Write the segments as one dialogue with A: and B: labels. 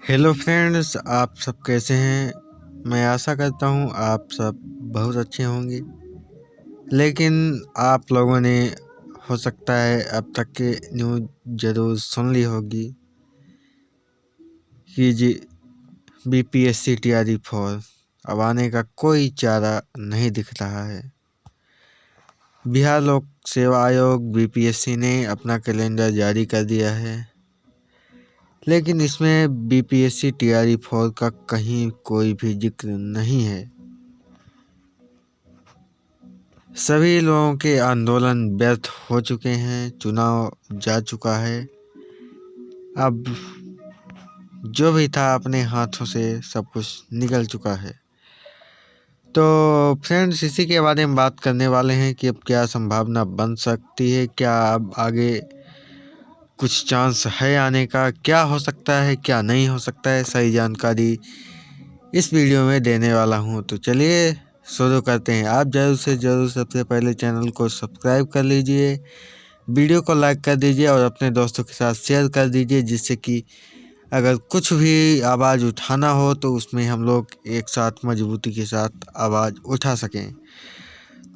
A: Hello friends, आप सब कैसे हैं। मैं आशा करता हूं आप सब बहुत अच्छे होंगे। लेकिन आप लोगों ने हो सकता है अब तक के न्यूज़ ज़रूर सुन ली होगी कि जी बीपीएससी तैयारी फॉर अब आने का कोई चारा नहीं दिख रहा है। बिहार लोक सेवा आयोग बीपीएससी ने अपना कैलेंडर जारी कर दिया है, लेकिन इसमें बीपीएससी तैयारी फॉर का कहीं कोई भी जिक्र नहीं है। सभी लोगों के आंदोलन व्यर्थ हो चुके हैं, चुनाव जा चुका है। अब जो भी था अपने हाथों से सब कुछ निकल चुका है। तो फ्रेंड्स, इसी के बारे में बात करने वाले हैं कि अब क्या संभावना बन सकती है, क्या अब आगे कुछ चांस है आने का, क्या हो सकता है क्या नहीं हो सकता है, सही जानकारी इस वीडियो में देने वाला हूं। तो चलिए शुरू करते हैं। आप ज़रूर से ज़रूर सबसे पहले चैनल को सब्सक्राइब कर लीजिए, वीडियो को लाइक कर दीजिए और अपने दोस्तों के साथ शेयर कर दीजिए, जिससे कि अगर कुछ भी आवाज़ उठाना हो तो उसमें हम लोग एक साथ मजबूती के साथ आवाज़ उठा सकें।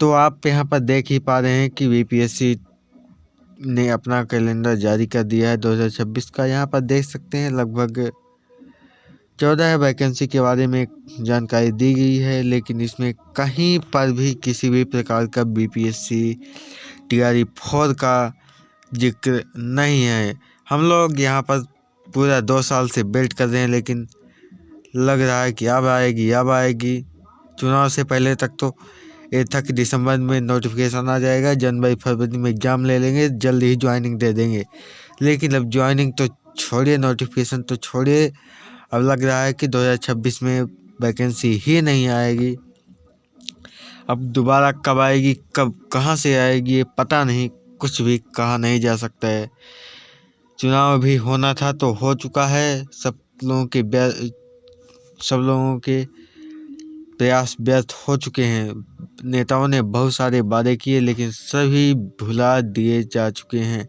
A: तो आप यहाँ पर देख ही पा रहे हैं कि बीपीएससी ने अपना कैलेंडर जारी कर दिया है 2026 का। यहाँ पर देख सकते हैं लगभग 14 वैकेंसी के बारे में जानकारी दी गई है, लेकिन इसमें कहीं पर भी किसी भी प्रकार का बीपीएससी तैयारी फॉर का जिक्र नहीं है। हम लोग यहाँ पर पूरा 2 साल से वेट कर रहे हैं, लेकिन लग रहा है कि अब आएगी। चुनाव से पहले तक तो ये था कि दिसंबर में नोटिफिकेशन आ जाएगा, जनवरी फरवरी में एग्ज़ाम ले लेंगे, जल्द ही ज्वाइनिंग दे देंगे। लेकिन अब ज्वाइनिंग तो छोड़िए, नोटिफिकेशन तो छोड़िए, अब लग रहा है कि 2026 में वैकेंसी ही नहीं आएगी। अब दोबारा कब आएगी, कब कहाँ से आएगी, ये पता नहीं, कुछ भी कहा नहीं जा सकता है। चुनाव भी होना था तो हो चुका है। सब लोगों के प्रयास व्यर्थ हो चुके हैं। नेताओं ने बहुत सारे वादे किए, लेकिन सभी भुला दिए जा चुके हैं।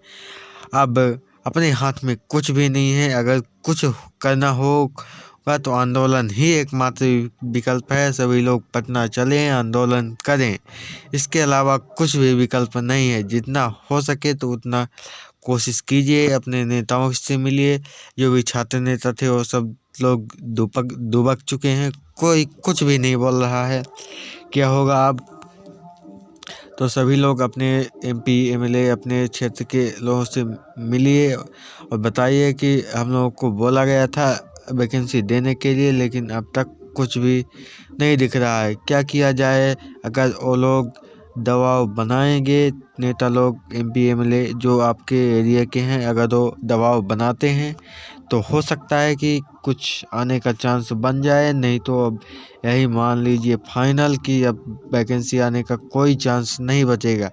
A: अब अपने हाथ में कुछ भी नहीं है। अगर कुछ करना होगा तो आंदोलन ही एकमात्र विकल्प है। सभी लोग पटना चलें, आंदोलन करें, इसके अलावा कुछ भी विकल्प नहीं है। जितना हो सके तो उतना कोशिश कीजिए, अपने नेताओं से मिलिए। जो भी छात्र नेता थे वो सब लोग दुबक चुके हैं, कोई कुछ भी नहीं बोल रहा है क्या होगा अब। तो सभी लोग अपने एमपी एमएलए अपने क्षेत्र के लोगों से मिलिए और बताइए कि हम लोगों को बोला गया था वैकेंसी देने के लिए, लेकिन अब तक कुछ भी नहीं दिख रहा है। क्या किया जाए? अगर वो लोग दबाव बनाएंगे, नेता लोग एमपी एमएलए जो आपके एरिया के हैं, अगर वो दबाव बनाते हैं तो हो सकता है कि कुछ आने का चांस बन जाए। नहीं तो अब यही मान लीजिए फाइनल कि अब वैकेंसी आने का कोई चांस नहीं बचेगा।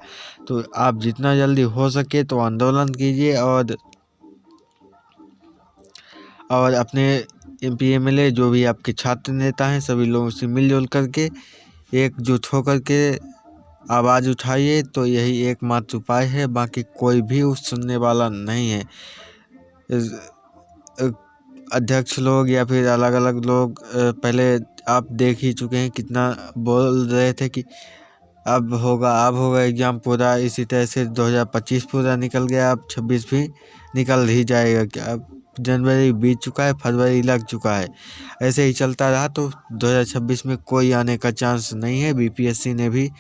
A: तो आप जितना जल्दी हो सके तो आंदोलन कीजिए और अपने एमपी एमएलए जो भी आपके छात्र नेता हैं सभी लोगों से मिलजुल करके एकजुट होकर के आवाज़ उठाइए। तो यही एकमात्र उपाय है, बाकी कोई भी उस सुनने वाला नहीं है। अध्यक्ष लोग या फिर अलग अलग लोग पहले आप देख ही चुके हैं कितना बोल रहे थे कि अब होगा एग्ज़ाम पूरा। इसी तरह से 2025 पूरा निकल गया, अब 26 भी निकल ही जाएगा। क्या अब जनवरी बीत चुका है, फरवरी लग चुका है। ऐसे ही चलता रहा तो 2026 में कोई आने का चांस नहीं है। बीपीएससी ने भी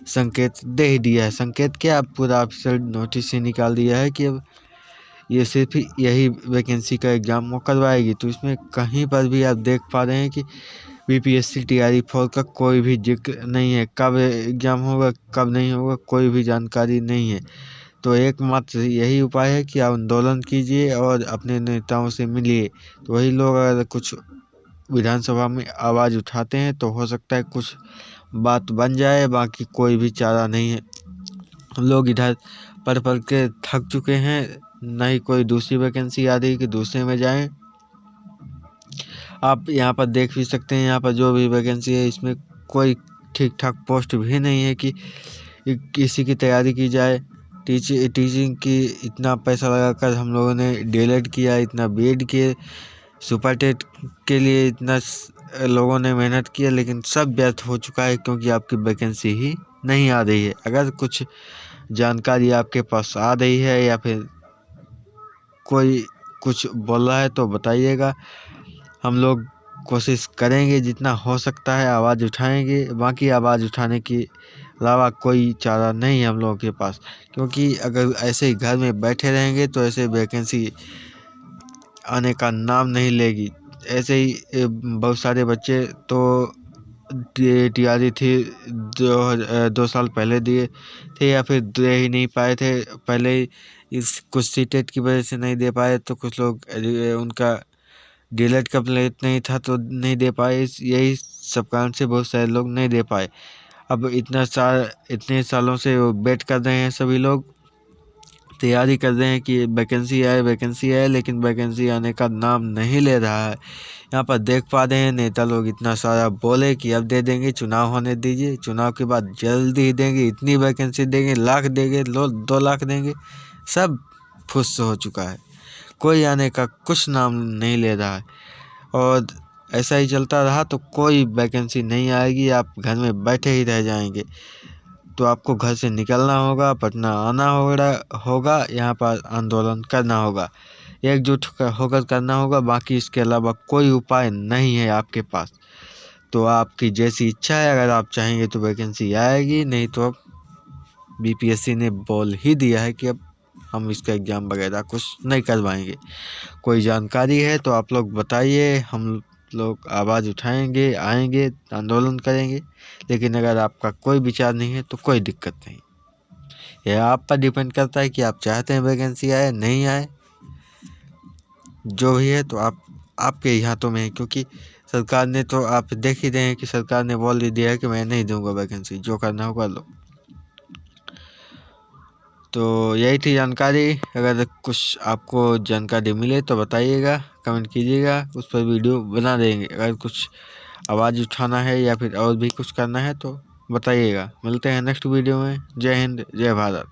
A: संकेत दे ही दिया है। संकेत क्या, अब पूरा ऑफिशियल नोटिस ही निकाल दिया है कि अब ये सिर्फ यही वैकेंसी का एग्ज़ाम वो करवाएगी। तो इसमें कहीं पर भी आप देख पा रहे हैं कि बीपीएससी तैयारी फॉर का कोई भी जिक्र नहीं है। कब एग्ज़ाम होगा कब नहीं होगा कोई भी जानकारी नहीं है। तो एकमात्र यही उपाय है कि आप आंदोलन कीजिए और अपने नेताओं से मिलिए। तो वही लोग अगर कुछ विधानसभा में आवाज़ उठाते हैं तो हो सकता है कुछ बात बन जाए, बाकी कोई भी चारा नहीं है। हम लोग इधर पढ़ के थक चुके हैं, ना ही कोई दूसरी वैकेंसी आ रही कि दूसरे में जाएं। आप यहाँ पर देख भी सकते हैं, यहाँ पर जो भी वैकेंसी है इसमें कोई ठीक ठाक पोस्ट भी नहीं है कि किसी की तैयारी की जाए। टीचिंग की इतना पैसा लगाकर हम लोगों ने डीएलएड किया, इतना बीएड किए, सुपर टेट के लिए इतना लोगों ने मेहनत की है, लेकिन सब व्यर्थ हो चुका है क्योंकि आपकी वैकेंसी ही नहीं आ रही है। अगर कुछ जानकारी आपके पास आ रही है या फिर कोई कुछ बोल रहा है तो बताइएगा। हम लोग कोशिश करेंगे, जितना हो सकता है आवाज़ उठाएंगे। बाकी आवाज़ उठाने के अलावा कोई चारा नहीं है हम लोगों के पास, क्योंकि अगर ऐसे ही घर में बैठे रहेंगे तो ऐसे वैकेंसी आने का नाम नहीं लेगी। ऐसे ही बहुत सारे बच्चे तो तैयारी थी 2 साल पहले दिए थे या फिर दे ही नहीं पाए थे पहले ही। इस कुछ सीटेट की वजह से नहीं दे पाए, तो कुछ लोग उनका डीएलएड का प्लेट नहीं था तो नहीं दे पाए। यही सब कारण से बहुत सारे लोग नहीं दे पाए। अब इतने सालों से वेट कर रहे हैं, सभी लोग तैयारी कर रहे हैं कि वैकेंसी आए, लेकिन वैकेंसी आने का नाम नहीं ले रहा है। यहाँ पर देख पा रहे हैं नेता लोग इतना सारा बोले कि अब दे देंगे, चुनाव होने दीजिए, चुनाव के बाद जल्दी ही देंगे, इतनी वैकेंसी देंगे, लाख देंगे, 2 लाख देंगे। सब फुस हो चुका है, कोई आने का कुछ नाम नहीं ले रहा है। और ऐसा ही चलता रहा तो कोई वैकेंसी नहीं आएगी, आप घर में बैठे ही रह जाएंगे। तो आपको घर से निकलना होगा, पटना आना होगा, यहाँ पर आंदोलन करना होगा, एकजुट होकर करना होगा। बाकी इसके अलावा कोई उपाय नहीं है आपके पास। तो आपकी जैसी इच्छा है, अगर आप चाहेंगे तो वैकेंसी आएगी, नहीं तो अब बीपीएससी ने बोल ही दिया है कि अब हम इसका एग्ज़ाम वगैरह कुछ नहीं करवाएंगे। कोई जानकारी है तो आप लोग बताइए, हम लोग आवाज़ उठाएंगे, आएंगे, आंदोलन करेंगे। लेकिन अगर आपका कोई विचार नहीं है तो कोई दिक्कत नहीं, यह आप पर डिपेंड करता है कि आप चाहते हैं वैकेंसी आए नहीं आए। जो भी है तो आपके ही हाथों में है, क्योंकि सरकार ने तो आप देख ही रहे हैं कि सरकार ने बोल ही दिया है कि मैं नहीं दूंगा वैकेंसी, जो करना होगा लो। तो यही थी जानकारी। अगर कुछ आपको जानकारी मिले तो बताइएगा, कमेंट कीजिएगा, उस पर वीडियो बना देंगे। अगर कुछ आवाज़ उठाना है या फिर और भी कुछ करना है तो बताइएगा। मिलते हैं नेक्स्ट वीडियो में। जय हिंद, जय भारत।